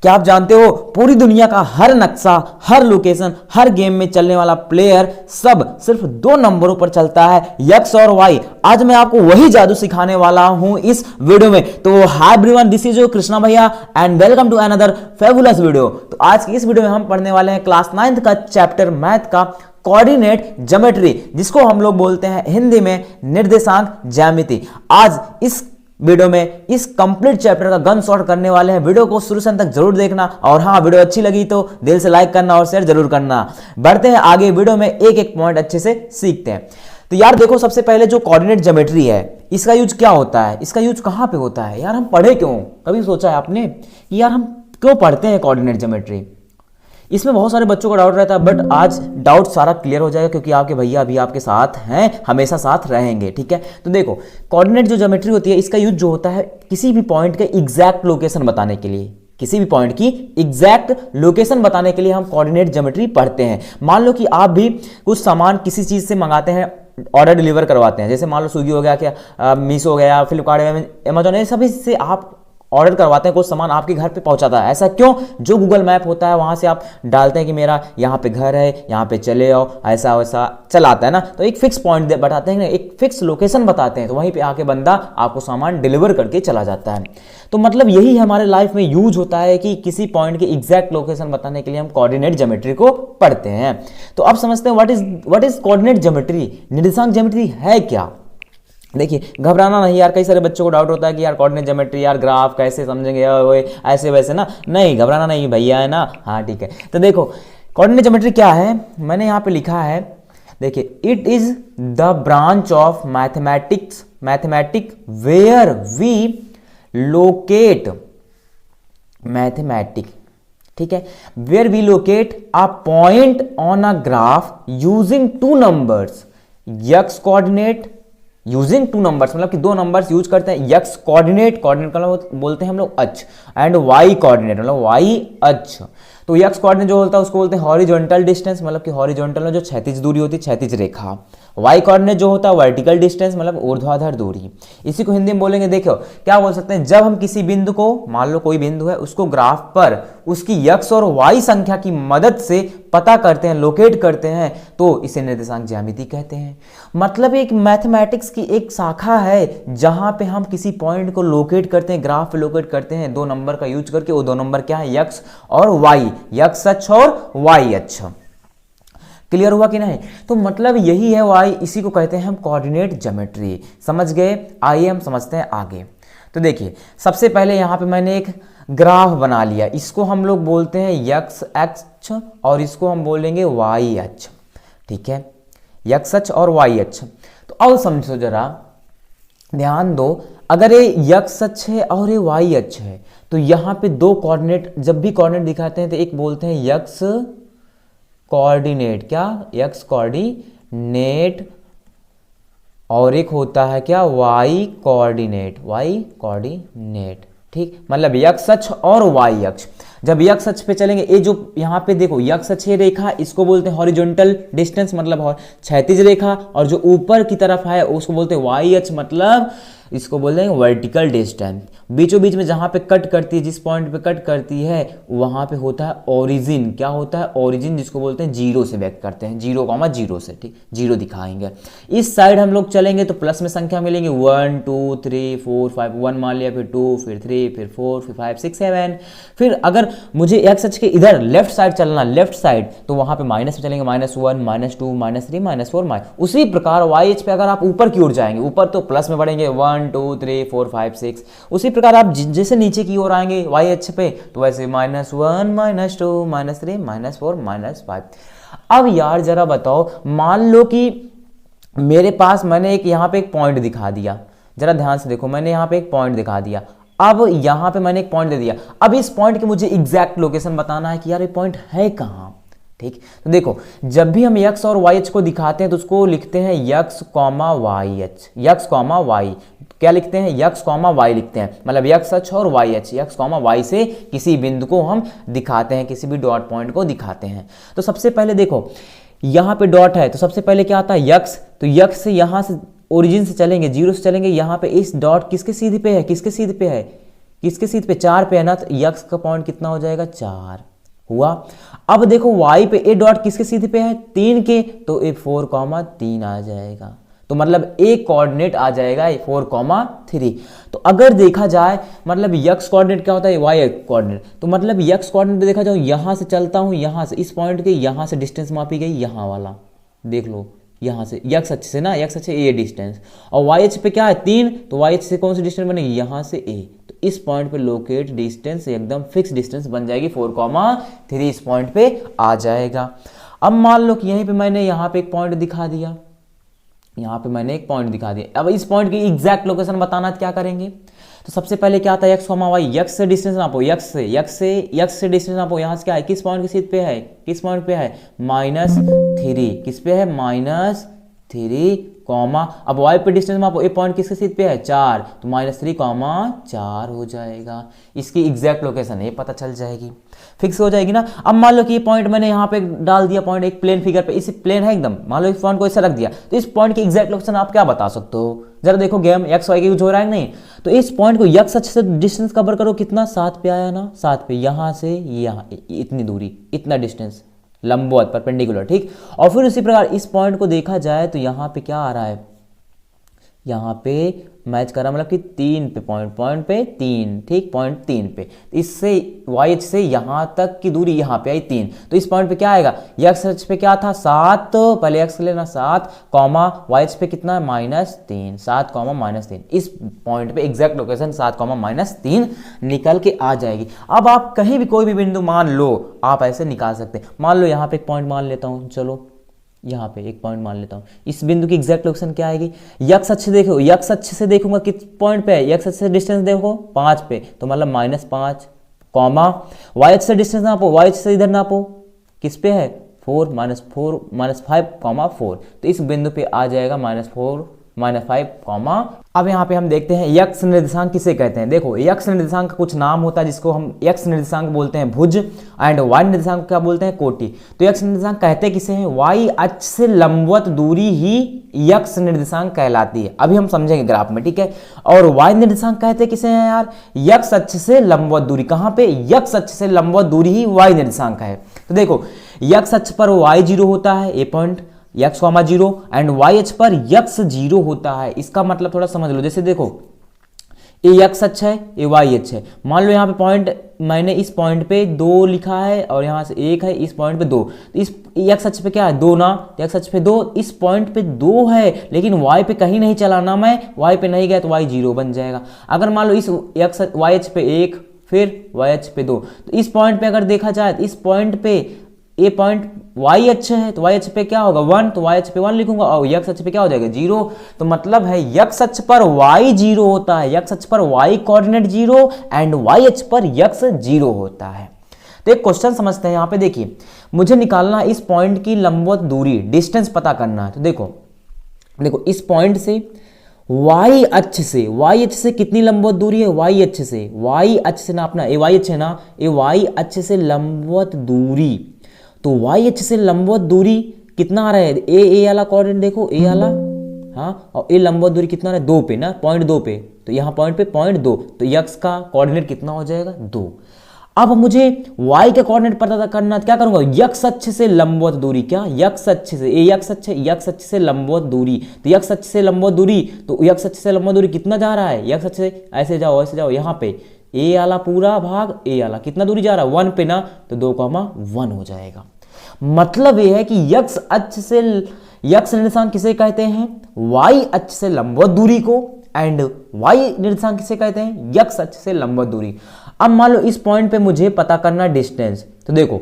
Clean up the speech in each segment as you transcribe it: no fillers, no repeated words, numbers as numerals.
क्या आप जानते हो पूरी दुनिया का हर नक्शा, हर लोकेशन, हर गेम में चलने वाला प्लेयर सब सिर्फ दो नंबरों पर चलता है, यक्स और वाई। आज मैं आपको वही जादू सिखाने वाला हूं इस वीडियो में। तो hi everyone, this is Krishna भैया and welcome to another fabulous video. तो आज की इस वीडियो में हम पढ़ने वाले हैं क्लास 9th का चैप्टर मैथ का कोऑर्डिनेट ज्योमेट्री, जिसको हम लोग बोलते हैं हिंदी में निर्देशांक ज्यामिति। आज इस वीडियो में इस कंप्लीट चैप्टर का गन शॉट करने वाले हैं। वीडियो को शुरू से अंत तक जरूर देखना और हाँ, वीडियो अच्छी लगी तो दिल से लाइक करना और शेयर जरूर करना। बढ़ते हैं आगे, वीडियो में एक एक पॉइंट अच्छे से सीखते हैं। तो यार देखो, सबसे पहले जो कोऑर्डिनेट ज्योमेट्री है, इसका यूज क्या होता है, इसका यूज कहां पे होता है? यार हम पढ़े क्यों? कभी सोचा है आपने कि यार हम क्यों पढ़ते हैं कोऑर्डिनेट ज्योमेट्री? इसमें बहुत सारे बच्चों का डाउट रहता है, बट आज डाउट सारा क्लियर हो जाएगा क्योंकि आपके भैया अभी आपके साथ हैं, हमेशा साथ रहेंगे। ठीक है, तो देखो कोऑर्डिनेट जो ज्योमेट्री होती है, इसका यूज जो होता है किसी भी पॉइंट के एग्जैक्ट लोकेशन बताने के लिए, किसी भी पॉइंट की एग्जैक्ट लोकेशन बताने के लिए हम कोऑर्डिनेट ज्योमेट्री पढ़ते हैं। मान लो कि आप भी कुछ सामान किसी चीज से मंगाते हैं, ऑर्डर डिलीवर करवाते हैं, जैसे मान लो स्विगी हो गया, क्या मीशो हो गया, फ्लिपकार्ट, अमेजॉन, ये सभी से आप ऑर्डर करवाते हैं, कुछ सामान आपके घर पे पहुंचाता है। ऐसा क्यों? जो गूगल मैप होता है वहां से आप डालते हैं कि मेरा यहाँ पे घर है, यहाँ पे चले आओ, ऐसा वैसा चलाता है ना, तो एक फिक्स पॉइंट बताते हैं, एक फिक्स लोकेशन बताते हैं, तो वहीं पे आके बंदा आपको सामान डिलीवर करके चला जाता है। तो मतलब यही हमारे लाइफ में यूज होता है कि किसी पॉइंट की एग्जैक्ट लोकेशन बताने के लिए हम कोऑर्डिनेट ज्योमेट्री को पढ़ते हैं। तो अब समझते हैं व्हाट इज कोऑर्डिनेट ज्योमेट्री, निर्देशांक ज्योमेट्री है क्या। देखिए, घबराना नहीं यार, कई सारे बच्चों को डाउट होता है कि यार कोऑर्डिनेट ज्योमेट्री, यार ग्राफ कैसे समझेंगे, ऐसे वैसे ना, नहीं घबराना नहीं भैया, है ना। हाँ ठीक है, तो देखो कोऑर्डिनेट ज्योमेट्री क्या है, मैंने यहाँ पे लिखा है, देखिए, it is the branch of mathematics where we locate mathematic, ठीक है, where we locate a point on a graph using two numbers, X coordinate using two numbers, मतलब कि दो नंबर्स यूज करते हैं। यक्स कोऑर्डिनेट मतलब बोलते हैं हम लोग अक्ष, एंड वाई कोऑर्डिनेट मतलब वाई अक्ष। तो यक्स कोऑर्डिनेट जो होता है उसको बोलते हैं हॉरिजॉन्टल डिस्टेंस, मतलब कि हॉरिजॉन्टल में जो क्षैतिज दूरी होती है, क्षैतिज रेखा। वाई कोऑर्डिनेट जो होता है वर्टिकल डिस्टेंस, मतलब ऊर्ध्वाधर दूरी। इसी को हिंदी में बोलेंगे, देखो क्या बोल सकते हैं, जब हम किसी बिंदु को, मान लो कोई बिंदु है, उसको ग्राफ पर उसकी यक्स और वाई संख्या की मदद से पता करते हैं, लोकेट करते हैं, तो इसे निर्देशांक ज्यामिति कहते हैं। मतलब एक मैथमेटिक्स की एक शाखा है जहां पे हम किसी पॉइंट को लोकेट करते हैं, ग्राफ पे लोकेट करते हैं, दो नंबर का यूज करके। वो दो नंबर क्या है? यक्स और वाई, यक्स अक्ष और वाई अक्ष। क्लियर हुआ कि नहीं? तो मतलब यही है वाई, इसी को कहते हैं हम कोऑर्डिनेट ज्योमेट्री। समझ गए? आइए हम समझते हैं आगे। तो देखिए, सबसे पहले यहां पे मैंने एक ग्राफ बना लिया, इसको हम लोग बोलते हैं यक्स अक्ष और इसको हम बोलेंगे वाई अक्ष। ठीक है, यक्स अक्ष और वाई अक्ष। तो अब समझो जरा, ध्यान दो, अगर ये यक्स अक्ष है और ये वाई अक्ष है, तो यहां पे दो कोऑर्डिनेट, जब भी कोऑर्डिनेट दिखाते हैं तो एक बोलते हैं यक्स कोऑर्डिनेट, क्या? यक्स कोऑर्डिनेट, और एक होता है क्या? Y coordinate, Y coordinate. ठीक, मतलब यक्स अक्ष और वाई अक्ष। जब यक्स अक्ष पे चलेंगे, ये जो यहाँ पे देखो यक्स अक्ष रेखा, इसको बोलते हैं हॉरिजॉन्टल डिस्टेंस, मतलब क्षैतिज रेखा, और जो ऊपर की तरफ है उसको बोलते हैं वाई अक्ष, मतलब इसको बोलते हैं वर्टिकल डिस्टेंस। बीचों बीच में जहां पे कट करती है, जिस पॉइंट पे कट करती है, वहां पे होता है ओरिजिन। क्या होता है? ओरिजिन, जिसको बोलते हैं जीरो से व्यक्त करते हैं, 0,0 से। ठीक, जीरो दिखाएंगे। इस साइड हम लोग चलेंगे तो प्लस में संख्या मिलेंगे, 1 2 3 4 5, 1 मान लिया, फिर 2, फिर 3, फिर 4, फिर 5 6 7। फिर अगर मुझे एक्स अक्ष के इधर लेफ्ट साइड चलना, लेफ्ट साइड, तो वहां पे माइनस में चलेंगे, -1 -2 -3 -4 उसी प्रकार वाई अक्ष पे अगर आप ऊपर की ओर जाएंगे, ऊपर तो प्लस में बढ़ेंगे, 1 2 3 4 5 6। उसी प्रकार आप जैसे नीचे की ओर आएंगे वाई अक्ष पे, तो वैसे -1 -2 -3 -4 -5। अब यार जरा बताओ, मान लो कि मेरे पास, मैंने एक यहाँ पे एक पॉइंट दिखा दिया, जरा ध्यान से देखो, मैंने यहाँ पे एक पॉइंट दिखा दिया। अब यहाँ पे मैंने एक पॉइंट दे दिया, अब इस पॉइंट की मुझे एग्जैक्ट लोकेशन बताना है कि यार ये पॉइंट है कहाँ। ठीक, तो देखो, जब भी हम यक्स और वाई अक्ष को दिखाते हैं तो उसको लिखते हैं यक्स कॉमा वाई अक्ष, यक्स कॉमा वाई। क्या लिखते हैं? यक्स कॉमा वाई लिखते हैं, मतलब यक्स अक्ष और वाई अक्ष, यक्स कॉमा वाई से किसी बिंदु को हम दिखाते हैं, किसी भी डॉट पॉइंट को दिखाते हैं। तो सबसे पहले देखो, यहाँ पे डॉट है, तो सबसे पहले क्या आता है? यक्स। तो यक्स से यहाँ से ओरिजिन से चलेंगे, जीरो से चलेंगे, यहाँ पे इस डॉट किसके सीधे पे है? किसके सीधे पे है? किसके सीध पे 4 पे है ना, तो यक्स का पॉइंट कितना हो जाएगा 4 हुआ। अब देखो वाई पे ए डॉट किसके सीध पे है 3 के, तो ए 4,3 आ जाएगा। तो मतलब एक कोऑर्डिनेट आ जाएगा 4,3। तो अगर देखा जाए मतलब यक्स कोऑर्डिनेट क्या होता है, वाई कोऑर्डिनेट। तो मतलब यक्स कोऑर्डिनेट देखा जाए, यहां से चलता हूं, यहां से इस पॉइंट के यहां से डिस्टेंस मापी गई, यहां वाला देख लो, यहां से यक्स अक्ष से ना, यक्स अक्ष ये डिस्टेंस, और वाई अक्ष पे क्या है 3, तो वाई अक्ष से कौन सी डिस्टेंस बनेगी, यहां से ए। तो इस पॉइंट पे लोकेट डिस्टेंस एकदम फिक्स डिस्टेंस बन जाएगी 4,3 इस पॉइंट पे आ जाएगा। अब मान लो कि यहीं पे मैंने यहाँ पे एक पॉइंट दिखा दिया, यहाँ पे मैंने एक पॉइंट दिखा दिया। अब इस पॉइंट की एग्जैक्ट लोकेशन बताना क्या करेंगे, तो सबसे पहले क्या आता है एक्स वाई, यक्स से डिस्टेंस नापो, यक्स से डिस्टेंस नापो, यहाँ से क्या है किस पॉइंट की सीध पे है, किस पॉइंट पे है -3, किस पे है -3 कॉमा, अब वाई पे डिस्टेंस मापो, ए पॉइंट किसके सीध पे है 4, तो -3,4 हो जाएगा। इसकी एग्जैक्ट लोकेशन ये पता चल जाएगी, फिक्स हो जाएगी ना। अब मान लो कि ये पॉइंट मैंने यहाँ पे डाल दिया, पॉइंट एक प्लेन फिगर पे, इसी प्लेन है एकदम, मान लो इस पॉइंट को ऐसे रख दिया, तो इस पॉइंट की एग्जैक्ट लोकेशन आप क्या बता सकते हो, जरा देखो गेम एक्स वाई का यूज हो रहा है नहीं। तो इस पॉइंट को यक्स अक्ष से डिस्टेंस कवर करो, कितना 7 पे आया ना, 7 पे, यहाँ से यहाँ इतनी दूरी, इतना डिस्टेंस लंबवत परपेंडिकुलर, ठीक। और फिर उसी प्रकार इस पॉइंट को देखा जाए तो यहाँ पे क्या आ रहा है, यहाँ पे मैच करा मतलब कि 3 पे पॉइंट पे 3, ठीक, पॉइंट 3 पे, इससे वाई अक्ष से यहाँ तक की दूरी यहाँ पे आई 3, तो इस पॉइंट पे क्या आएगा, यक्स अक्ष पे क्या था 7, पहले एक्स लेना 7 कॉमा, वाई अक्ष पे कितना है -3, 7 -3, इस पॉइंट पे एग्जैक्ट लोकेशन 7 -3 निकल के आ जाएगी। अब आप कहीं भी कोई भी बिंदु मान लो, आप ऐसे निकाल सकते हैं। मान लो यहाँ पे एक पॉइंट मान लेता हूँ, चलो यहाँ पे एक पॉइंट मान लेता हूँ, इस बिंदु की एग्जैक्ट लोकेशन क्या आएगी, यक्स अक्ष देखो, यक्स अक्ष से देखूंगा किस पॉइंट पे है, यक्स अक्ष से डिस्टेंस देखो 5 पे, तो मतलब -5 कॉमा, वाई अक्ष से डिस्टेंस नापो, वाई अक्ष से इधर नापो किस पे है 4 -5,4, तो इस बिंदु पे आ जाएगा -4 -5 कॉमा। अब यहाँ पे हम देखते हैं यक्स निर्देशांक किसे कहते हैं। देखो यक्स निर्देशांक का कुछ नाम होता है जिसको हम यक्स निर्देशांक बोलते हैं भुज, एंड वाई निर्देशांक क्या बोलते हैं कोटि। तो यक्स निर्देशांक कहते किसे हैं, वाई अक्ष से लंबवत दूरी ही यक्स निर्देशांक कहलाती है। अभी हम समझेंगे ग्राफ में, ठीक है। और वाई निर्देशांक कहते किसे हैं यार, यक्स अक्ष से लंबवत दूरी, कहाँ पे, यक्स अक्ष से लंबवत दूरी ही वाई निर्देशांक है। तो देखो यक्स अक्ष पर वाई 0 होता है, ए पॉइंट यक्स 0 एंड वाई अक्ष पर यक्स 0 होता है। इसका मतलब थोड़ा समझ लो, जैसे देखो ए यक्स अक्ष है, ए वाई अक्ष है, मान लो यहाँ पे पॉइंट मैंने इस पॉइंट पे 2 लिखा है और यहाँ से 1 है, इस पॉइंट पे 2, तो इस यक्स अक्ष पे क्या है 2 ना, यक्स अक्ष पे 2, इस पॉइंट पे 2 है, लेकिन वाई पे कहीं नहीं चला ना, मैं वाई पे नहीं गया तो वाई 0 बन जाएगा। अगर मान लो इस यक्स वाई अक्ष पे 1 फिर वाई अक्ष पे 2, तो इस पॉइंट पे अगर देखा जाए तो इस पॉइंट पे ए पॉइंट वाई अक्ष है, तो वाई अक्ष पे क्या होगा 1, तो वाई अक्ष पे 1 लिखूंगा, और यक्स अक्ष पे क्या हो जाएगा 0। तो मतलब है यक्स अक्ष पर वाई 0 होता है, यक्स अक्ष पर वाई कोऑर्डिनेट 0 एंड वाई अक्ष पर यक्स 0 होता है। तो एक क्वेश्चन समझते हैं, यहाँ पे देखिए मुझे निकालना इस पॉइंट की लंबवत दूरी, डिस्टेंस पता करना है। तो देखो इस पॉइंट से वाई अक्ष से कितनी लंबवत दूरी है, वाई अक्ष से नापना, ए वाई अक्ष है ना, ए वाई अक्ष से लंबवत दूरी, तो वाई अक्ष से लंबवत दूरी कितना आ रहा है, ए वाला कोऑर्डिनेट देखो, ए वाला, हाँ, और ए लंबवत दूरी कितना आ रहा है 2 पे ना, पॉइंट 2 पे, तो यहाँ पॉइंट पे 0.2, तो यक्स का कोऑर्डिनेट कितना हो जाएगा 2। अब मुझे y का कोऑर्डिनेट पता करना, क्या करूंगा, यक्स अक्ष से लंबवत दूरी, क्या यक्स अक्ष से, ए यक्स अक्ष है, यक्स अक्ष से लंबवत दूरी, तो यक्स अक्ष से लंबवत दूरी, तो यक्स अक्ष से लंबवत दूरी कितना जा रहा है, यक्स अक्ष से ऐसे जाओ यहाँ पे ए वाला पूरा भाग, ए वाला कितना दूरी जा रहा है 1 पे ना, तो 2,1 हो जाएगा। मतलब ये है कि यक्स अक्ष से, यक्स निर्देशांक किसे कहते हैं, वाई अक्ष से लंबवत दूरी को, एंड वाई निर्देशांक किसे कहते हैं, यक्स अक्ष से लंबवत दूरी। अब मान लो इस पॉइंट पे मुझे पता करना डिस्टेंस, तो देखो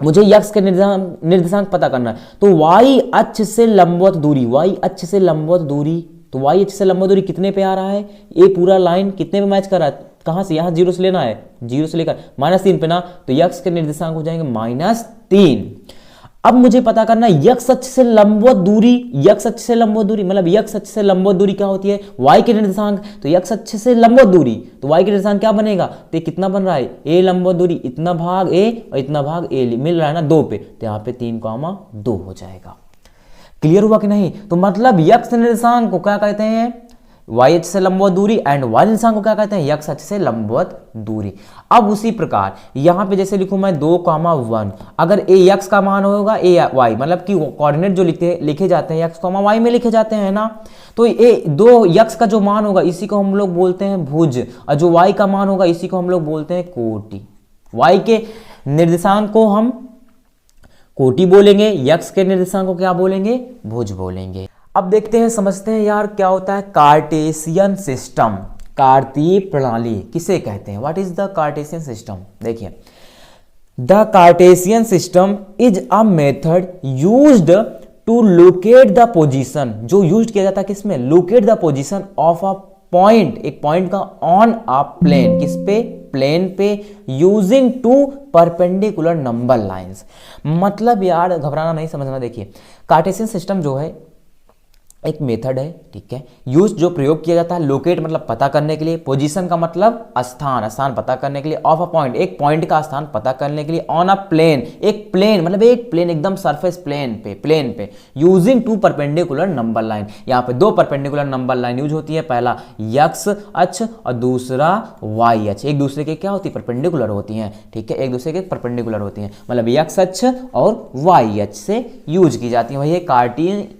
मुझे यक्स के निर्देशांक पता करना है, तो वाई अक्ष से लंबवत दूरी, वाई अक्ष से लंबवत दूरी, तो वाई अक्ष से लंबवत दूरी कितने पे आ रहा है, ये पूरा लाइन कितने पे मैच कर रहा है, कहां से, यहां 0 से लेना है, 0 से लेकर -3 पे ना, तो यक्स के निर्देशांक हो जाएंगे -3। अब मुझे पता करना है यक्स अक्ष से लंबवत दूरी, यक्स अक्ष से लंबवत दूरी मतलब यक्स अक्ष से लंबवत दूरी क्या होती है, वाई के निर्देशांक, तो यक्स अक्ष से लंबवत दूरी, तो वाई के निर्देशांक क्या बनेगा, तो कितना बन रहा है, ए लंबवत दूरी, इतना भाग ए और इतना भाग ए मिल रहा है ना 2 पे, तो यहाँ पे 3,2 हो जाएगा। क्लियर हुआ कि नहीं। तो मतलब यक्स निर्देशांक को क्या कहते हैं, वाई अक्ष से लंबवत दूरी, एंड वाई निर्देशांक को क्या कहते हैं, एक्स अक्ष से लंबवत दूरी। अब उसी प्रकार यहाँ पे जैसे लिखूं मैं 2,1, अगर ए एक्स का मान होगा ए वाई, मतलब कि कोऑर्डिनेट जो लिखे जाते हैं एक्स कॉमा वाई में लिखे जाते हैं ना, तो ए 2 एक्स का जो मान होगा इसी को हम लोग बोलते हैं भुज, और जो वाई का मान होगा इसी को हम लोग बोलते हैं कोटि। वाई के निर्देशांक को हम कोटि बोलेंगे, यक्स के निर्देशांक को क्या बोलेंगे, भुज बोलेंगे। अब देखते हैं, समझते हैं यार क्या होता है कार्टेशियन सिस्टम, कार्तीय प्रणाली किसे कहते हैं, what is the Cartesian system. देखिए, the Cartesian system is a method used to locate the position, जो यूज किया जाता है किसमें, locate the position of a point, एक पॉइंट का ऑन अ प्लेन, किस पे, प्लेन पे, यूजिंग 2 परपेंडिकुलर नंबर लाइंस। मतलब यार घबराना नहीं, समझना। देखिए, कार्टेशियन सिस्टम जो है एक मेथड है, ठीक है, यूज जो प्रयोग किया जाता है, लोकेट मतलब पता करने के लिए, पोजीशन का मतलब स्थान, स्थान पता करने के लिए, ऑफ अ पॉइंट एक पॉइंट का स्थान पता करने के लिए, ऑन अ प्लेन एक प्लेन मतलब एक प्लेन एकदम सरफेस प्लेन पे, यूजिंग 2 परपेंडिकुलर नंबर लाइन। यहाँ पे 2 परपेंडिकुलर नंबर लाइन यूज होती है, पहला एक्स अक्ष और दूसरा वाई अक्ष, एक दूसरे के क्या होती है, परपेंडिकुलर होती हैं, ठीक है, एक दूसरे के परपेंडिकुलर होती हैं, मतलब एक्स अक्ष और वाई अक्ष से यूज की जाती है, वही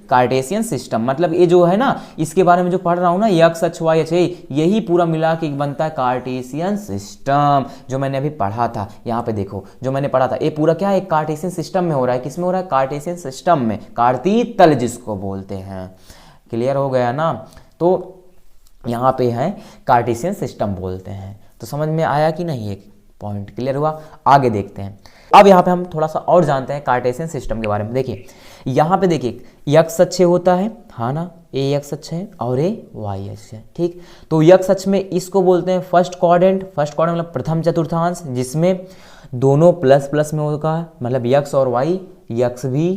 कार्टेशियन सिस्टम। मतलब ये जो है ना, इसके बारे में जो पढ़ रहा हूं ना, एक्स अक्ष वाई अक्ष, यही पूरा मिला के बनता है कार्टेशियन सिस्टम, जो मैंने अभी पढ़ा था। यहाँ पे देखो जो मैंने पढ़ा था, ये पूरा क्या है, कार्टेशियन सिस्टम में हो रहा है। किसमें हो रहा है, कार्टेशियन सिस्टम में, कार्तीय तल जिसको बोलते हैं। क्लियर हो गया ना, तो यहाँ पे है कार्टेशियन सिस्टम बोलते हैं। तो समझ में आया कि नहीं, एक पॉइंट क्लियर हुआ। आगे देखते हैं, अब यहाँ पे हम थोड़ा सा और जानते हैं कार्टेशियन सिस्टम के बारे में। देखिए यहाँ पे देखिए एक्स अक्ष होता है, हाँ ना, ए एक्स अक्ष है और ए वाई अक्ष है, ठीक। तो एक्स अक्ष में इसको बोलते हैं फर्स्ट क्वाड्रेंट, फर्स्ट क्वाड्रेंट मतलब प्रथम चतुर्थांश, जिसमें दोनों प्लस प्लस में होगा, मतलब एक्स और वाई, एक्स भी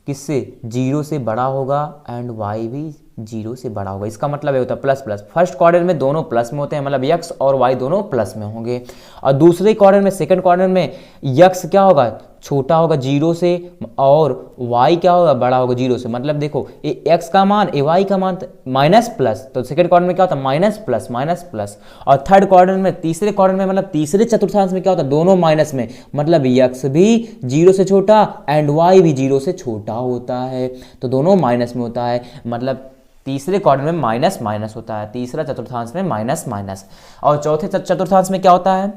किससे 0 से बड़ा होगा एंड वाई भी 0 से बड़ा होगा। इसका मतलब ये होता है प्लस प्लस, फर्स्ट क्वाड्रेंट में दोनों प्लस में होते हैं, मतलब एक्स और वाई दोनों प्लस में होंगे। और दूसरे क्वाड्रेंट में, सेकंड क्वाड्रेंट में एक्स क्या होगा, छोटा होगा 0 से, और वाई क्या होगा, बड़ा होगा 0 से। मतलब देखो ए एक्स का मान ए वाई का मान माइनस प्लस, तो सेकंड क्वाड्रेंट में क्या होता है, माइनस प्लस माइनस प्लस। और थर्ड क्वाड्रेंट में, तीसरे क्वाड्रेंट में, मतलब तीसरे चतुर्थांश में क्या होता है, दोनों माइनस में, मतलब एक्स भी 0 से छोटा एंड वाई भी 0 से छोटा होता है, तो दोनों माइनस में होता है। मतलब तीसरे क्वाड्रेंट में माइनस माइनस होता है, तीसरा चतुर्थांश में माइनस माइनस। और चौथे चतुर्थांश में क्या होता है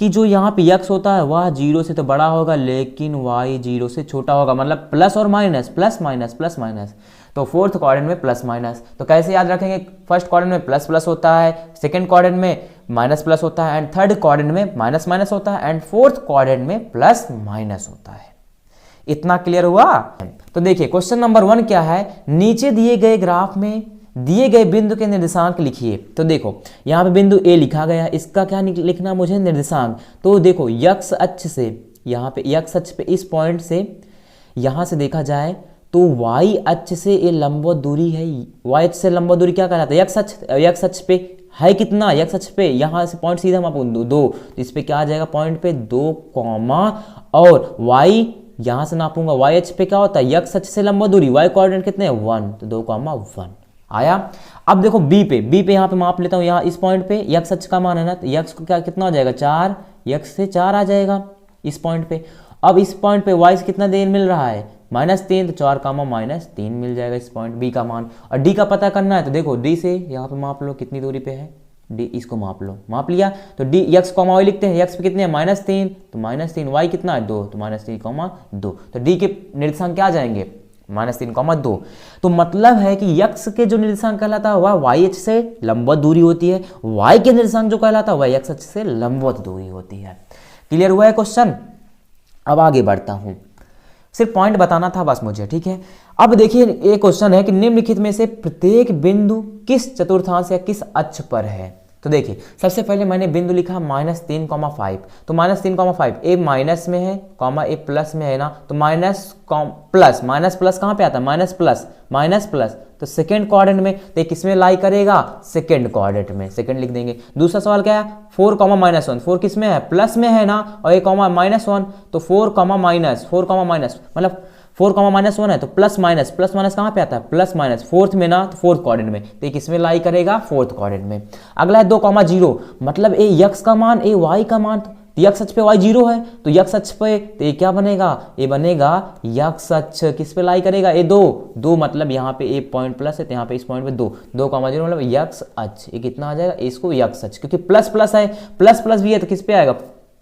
कि जो यहाँ पे x होता है वह 0 से तो बड़ा होगा, लेकिन y 0 से छोटा होगा, मतलब प्लस और minus, plus minus plus minus. तो फोर्थ क्वाड्रेंट में प्लस माइनस, तो कैसे याद रखेंगे, फर्स्ट क्वाड्रेंट में प्लस प्लस होता है, सेकंड क्वाड्रेंट में माइनस प्लस होता है, एंड थर्ड क्वाड्रेंट में माइनस माइनस होता है, एंड फोर्थ क्वाड्रेंट में प्लस माइनस होता है। इतना क्लियर हुआ। तो देखिए क्वेश्चन नंबर 1 क्या है, नीचे दिए गए ग्राफ में दिए गए बिंदु के निर्देशांक लिखिए। तो देखो यहाँ पे बिंदु ए लिखा गया, इसका क्या लिखना मुझे, निर्देशांक। तो देखो एक्स अक्ष से, यहाँ पे एक्स अक्ष पे इस पॉइंट से यहाँ से देखा जाए तो वाई अक्ष से ये लंबवत दूरी है, वाई अक्ष से लंबवत दूरी क्या कहलाता है, एक्स अक्ष पे है कितना, एक्स अक्ष पे यहाँ से पॉइंट सीधा हम आपको 2, तो इस पे क्या आ जाएगा, पॉइंट पे 2 कॉमा, और वाई यहाँ से नापूंगा, वाई अक्ष पे क्या होता है, एक्स अक्ष से लंबवत दूरी, वाई कोऑर्डिनेट कितने हैं 1, तो 2,1 आया। अब देखो बी पे यहाँ पे माप लेता हूँ, यहाँ इस पॉइंट पे एक्स अक्ष का मान है ना, तो एक्स को क्या कितना हो जाएगा 4, एक्स से 4 आ जाएगा इस पॉइंट पे। अब इस पॉइंट पे वाई से कितना देर मिल रहा है, -3, तो 4 कामा -3 मिल जाएगा इस पॉइंट बी का मान। और डी का पता करना है, तो देखो डी से यहाँ पे माप लो कितनी दूरी पे है, डी इसको माप लो, माप लिया तो डी एक्स कॉमा वाई लिखते हैं, एक्स पे कितने हैं -3, तो -3, वाई कितना है 2, तो -3,2, तो डी के निर्देशांक क्या आ जाएंगे, -3,2। तो मतलब है कि x के जो निर्देशांक कहलाता है वह वाई अक्ष से लंबवत दूरी होती है, y के निर्देशांक जो कहलाता है वह x अक्ष से लंबवत दूरी होती है। क्लियर हुआ है क्वेश्चन। अब आगे बढ़ता हूं, सिर्फ पॉइंट बताना था बस मुझे, ठीक है। अब देखिए एक क्वेश्चन है कि निम्नलिखित में से प्रत्येक बिंदु किस चतुर्थांश या किस अक्ष पर है। तो देखिए सबसे पहले मैंने बिंदु लिखा -3,5, तो -3,5 ए माइनस में है, कॉमा ए प्लस में है ना, तो माइनस प्लस कहाँ पे आता है, माइनस प्लस, तो सेकेंड क्वाड्रेंट में, तो किस में लाई करेगा, सेकेंड क्वाड्रेंट में, सेकेंड लिख देंगे। दूसरा सवाल क्या है, 4,-1, 4 किस में है, प्लस में है ना, और ए कॉमा -1, तो 4, मतलब 4 कॉमा माइनस 1 है तो प्लस माइनस कहाँ पे आता है, प्लस माइनस फोर्थ में ना, तो फोर्थ क्वाड्रेंट में, तो ये किसमें लाई करेगा, फोर्थ क्वाड्रेंट में। अगला है 2 कॉमा 0, मतलब ए यक्स का मान ए वाई का मान, तो यक्स अक्ष पे वाई 0 है तो यक्स अक्ष पे तो ये क्या बनेगा, ये बनेगा यक्स अक्ष किस पे लाई करेगा, ए 2 मतलब यहाँ पे ए पॉइंट प्लस है तो यहाँ पे इस पॉइंट पे 2 कॉमा 0 मतलब यक्स अक्ष, ये कितना आ जाएगा, इसको यक्स अक्ष, क्योंकि प्लस प्लस है, प्लस प्लस भी है तो किस पे आएगा,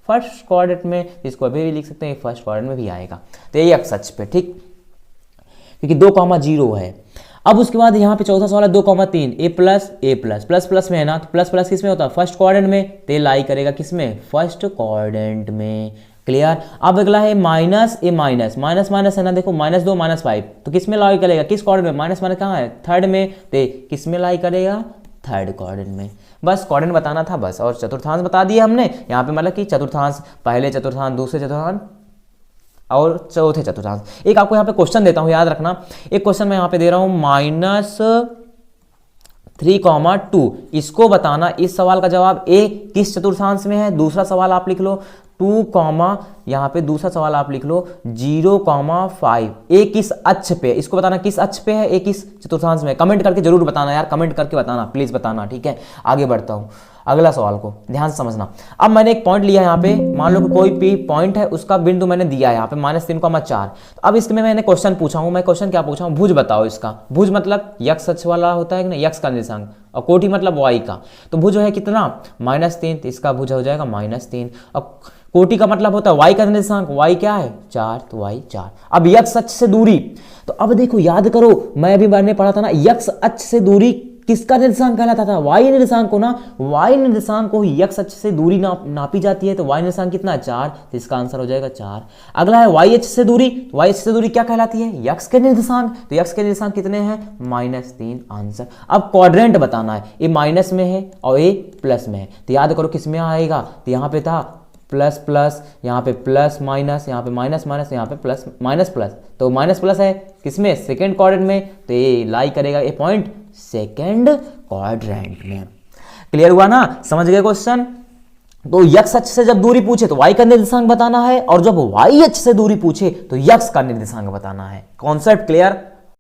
फर्स्ट क्वाड्रेंट में, इसको अभी भी लिख सकते हैं फर्स्ट क्वाड्रेंट में भी आएगा, तो ये यक्स अक्ष पे, ठीक, क्योंकि 2 कॉमा 0 है। अब उसके बाद यहाँ पे चौथा सवाल है 2 कॉमा 3, ए प्लस प्लस प्लस में है ना, तो प्लस प्लस किस में होता है, फर्स्ट क्वाड्रेंट में, तो लाई करेगा किसमें, फर्स्ट क्वाड्रेंट में, क्लियर। अब अगला है माइनस ए माइनस माइनस है ना, देखो -2 -5 तो किस में लाई करेगा, किस क्वाड्रेंट में, माइनस कहाँ है, थर्ड में, तो किस में लाई करेगा, थर्ड क्वाड्रेंट में। बस क्वाड्रेंट बताना था बस, और चतुर्थांश बता दिया हमने यहाँ पे, मतलब कि चतुर्थांश, पहले चतुर्थांश, दूसरे चतुर्थांश और चौथे चतुर्थांश। एक आपको यहाँ पे क्वेश्चन देता हूँ, याद रखना, एक क्वेश्चन मैं यहाँ पे दे रहा हूँ -3,2, इसको बताना, इस सवाल का जवाब ए किस चतुर्थांश में है। दूसरा सवाल आप लिख लो 2, यहाँ पे दूसरा सवाल आप लिख लो 0,5, ए किस अक्ष पे, इसको बताना किस अक्ष पे है, ए किस चतुर्थांश में। कमेंट करके जरूर बताना यार, कमेंट करके बताना, प्लीज बताना, ठीक है। आगे बढ़ता हूँ, अगला सवाल को ध्यान से समझना। अब मैंने एक पॉइंट लिया यहाँ पे, मान लो कि कोई भी पॉइंट है, उसका बिंदु मैंने दिया है यहाँ पे -3,4। तो अब इसमें मैंने क्वेश्चन पूछा हूँ, मैं क्वेश्चन क्या पूछा हूँ, भुज बताओ इसका। भुज मतलब यक्स अक्ष वाला होता है कि नहीं, यक्स का निर्देशांक, और कोटि मतलब वाई का। तो भुज है कितना, -3, तो इसका भुज हो जाएगा -3, और कोटि का मतलब होता है वाई का निर्देशांक, वाई क्या है 4, तो वाई 4। अब यक्स अक्ष से दूरी, तो अब देखो याद करो, मैं अभी मैंने पढ़ा था ना, यक्स अक्ष से दूरी किसका निर्देशांक कहलाता था, वाई निर्देशांक को ना, वाई निर्देशांक को यक्स अक्ष से दूरी नापी जाती है, तो वाई निर्देशांक कितना है 4, तो इसका आंसर हो जाएगा 4। अगला है वाई अक्ष से दूरी, तो वाई अक्ष से दूरी क्या कहलाती है, यक्स के निर्देशांक, तो यक्स के निर्देशांक कितने हैं, -3, आंसर। अब क्वाड्रेंट बताना है, ये माइनस में है और ये प्लस में है, तो याद करो किस में आएगा, तो यहाँ पे था प्लस प्लस, यहाँ पे प्लस माइनस, यहाँ पे माइनस माइनस, यहाँ पे प्लस माइनस प्लस, तो माइनस प्लस है किसमें, सेकेंड क्वाड्रेंट में, तो ये लाई करेगा ये पॉइंट सेकेंड क्वाड्रेंट में। क्लियर हुआ ना, समझ गए क्वेश्चन। तो यक्स अक्ष से जब दूरी पूछे तो वाई का निर्देशांक बताना है, और जब वाई अक्ष से दूरी पूछे तो यक्स का निर्देशांक बताना है। Concept clear.